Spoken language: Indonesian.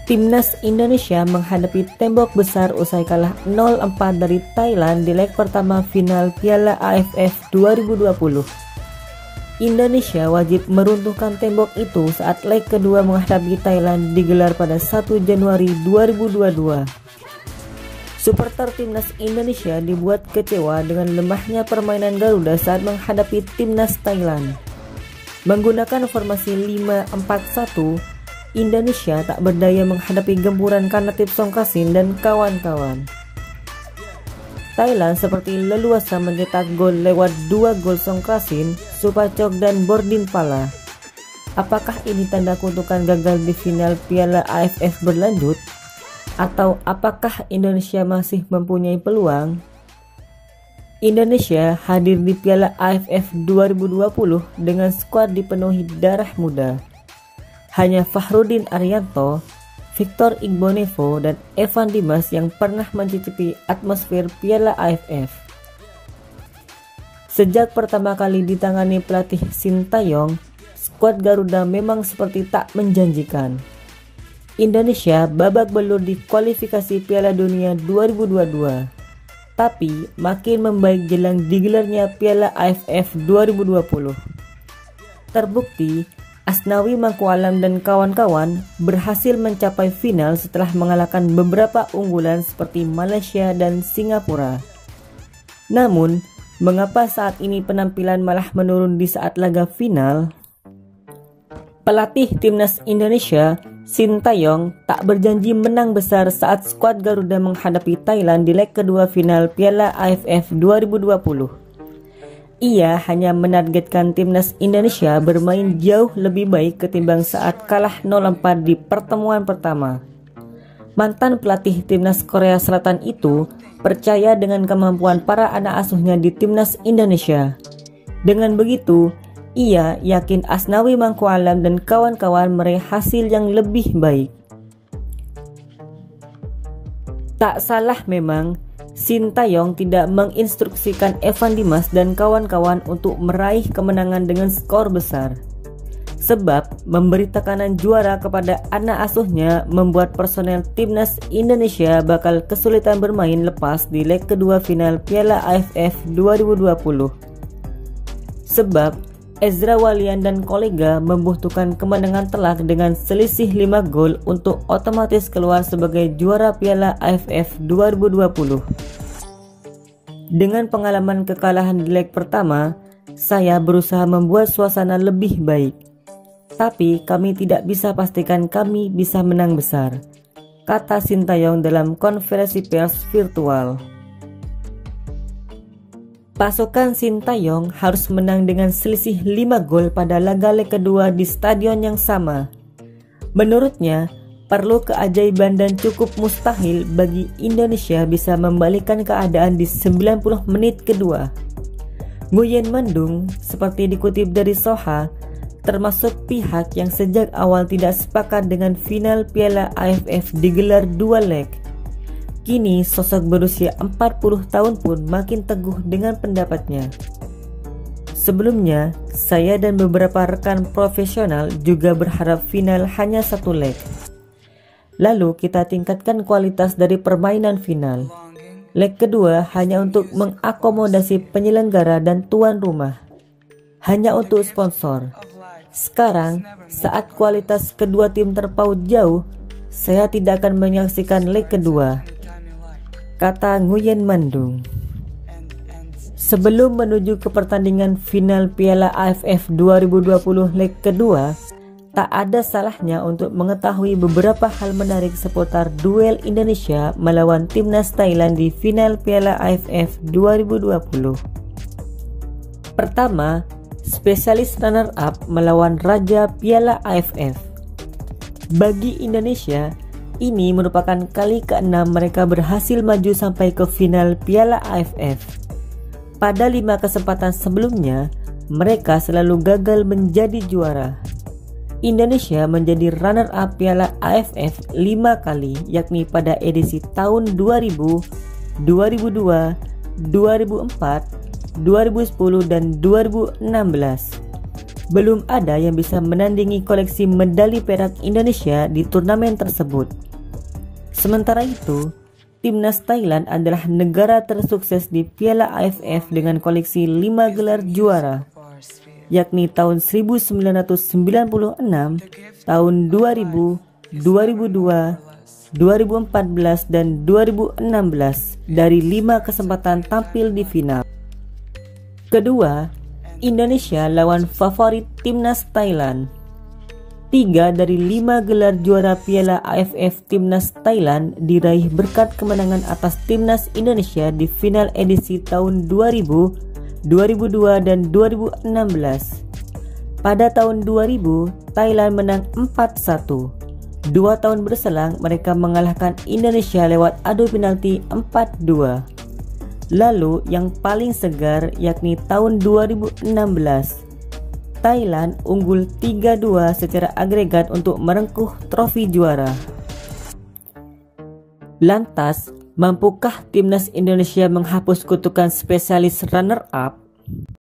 Timnas Indonesia menghadapi tembok besar usai kalah 0-4 dari Thailand di leg pertama final Piala AFF 2020. Indonesia wajib meruntuhkan tembok itu saat leg kedua menghadapi Thailand digelar pada 1 Januari 2022. Supporter Timnas Indonesia dibuat kecewa dengan lemahnya permainan Garuda saat menghadapi Timnas Thailand. Menggunakan formasi 5-4-1, Indonesia tak berdaya menghadapi gempuran Karnatip Songkrasin dan kawan-kawan. Thailand seperti leluasa mencetak gol lewat 2 gol Songkrasin, Supacok dan Bordin Pala. Apakah ini tanda kutukan gagal di final Piala AFF berlanjut? Atau apakah Indonesia masih mempunyai peluang? Indonesia hadir di Piala AFF 2020 dengan skuad dipenuhi darah muda. Hanya Fahrudin Arianto, Victor Igbonevo, dan Evan Dimas yang pernah mencicipi atmosfer Piala AFF. Sejak pertama kali ditangani pelatih Sintayong, skuad Garuda memang seperti tak menjanjikan. Indonesia babak belur di kualifikasi Piala Dunia 2022, tapi makin membaik jelang digelarnya Piala AFF 2020. Terbukti, Asnawi Mangkualam dan kawan-kawan berhasil mencapai final setelah mengalahkan beberapa unggulan seperti Malaysia dan Singapura. Namun, mengapa saat ini penampilan malah menurun di saat laga final? Pelatih Timnas Indonesia, Sintayong, tak berjanji menang besar saat skuad Garuda menghadapi Thailand di leg kedua final Piala AFF 2020. Ia hanya menargetkan Timnas Indonesia bermain jauh lebih baik ketimbang saat kalah 0-4 di pertemuan pertama. Mantan pelatih Timnas Korea Selatan itu percaya dengan kemampuan para anak asuhnya di Timnas Indonesia. Dengan begitu, ia yakin Asnawi Mangkualam dan kawan-kawan meraih hasil yang lebih baik. Tak salah memang, Sintayong tidak menginstruksikan Evan Dimas dan kawan-kawan untuk meraih kemenangan dengan skor besar. Sebab memberi tekanan juara kepada anak asuhnya membuat personel Timnas Indonesia bakal kesulitan bermain lepas di leg kedua final Piala AFF 2020. Sebab Ezra Walian dan kolega membutuhkan kemenangan telak dengan selisih 5 gol untuk otomatis keluar sebagai juara Piala AFF 2020. Dengan pengalaman kekalahan di leg pertama, saya berusaha membuat suasana lebih baik. Tapi kami tidak bisa pastikan kami bisa menang besar, kata Sintayong dalam konferensi pers virtual. Pasukan Sintayong harus menang dengan selisih 5 gol pada laga leg kedua di stadion yang sama. Menurutnya, perlu keajaiban dan cukup mustahil bagi Indonesia bisa membalikkan keadaan di 90 menit kedua. Nguyen Mendung, seperti dikutip dari Soha, termasuk pihak yang sejak awal tidak sepakat dengan final Piala AFF digelar 2 leg. Kini sosok berusia 40 tahun pun makin teguh dengan pendapatnya. Sebelumnya, saya dan beberapa rekan profesional juga berharap final hanya 1 leg. Lalu kita tingkatkan kualitas dari permainan final. Leg kedua hanya untuk mengakomodasi penyelenggara dan tuan rumah. Hanya untuk sponsor. Sekarang, saat kualitas kedua tim terpaut jauh, saya tidak akan menyaksikan leg kedua, kata Nguyen Mendung. Sebelum menuju ke pertandingan final Piala AFF 2020 leg kedua, tak ada salahnya untuk mengetahui beberapa hal menarik seputar duel Indonesia melawan Timnas Thailand di final Piala AFF 2020. Pertama, spesialis runner-up melawan Raja Piala AFF. Bagi Indonesia, ini merupakan kali ke-6 mereka berhasil maju sampai ke final Piala AFF. Pada 5 kesempatan sebelumnya, mereka selalu gagal menjadi juara. Indonesia menjadi runner-up Piala AFF 5 kali, yakni pada edisi tahun 2000, 2002, 2004, 2010, dan 2016. Belum ada yang bisa menandingi koleksi medali perak Indonesia di turnamen tersebut. Sementara itu, timnas Thailand adalah negara tersukses di Piala AFF dengan koleksi 5 gelar juara, yakni tahun 1996, tahun 2000, 2002, 2014, dan 2016 dari 5 kesempatan tampil di final. Kedua, Indonesia lawan favorit timnas Thailand. 3 dari 5 gelar juara Piala AFF timnas Thailand diraih berkat kemenangan atas timnas Indonesia di final edisi tahun 2000, 2002, dan 2016. Pada tahun 2000, Thailand menang 4-1. 2 tahun berselang mereka mengalahkan Indonesia lewat adu penalti 4-2. Lalu yang paling segar yakni tahun 2016. Thailand unggul 3-2 secara agregat untuk merengkuh trofi juara. Lantas, mampukah timnas Indonesia menghapus kutukan spesialis runner-up?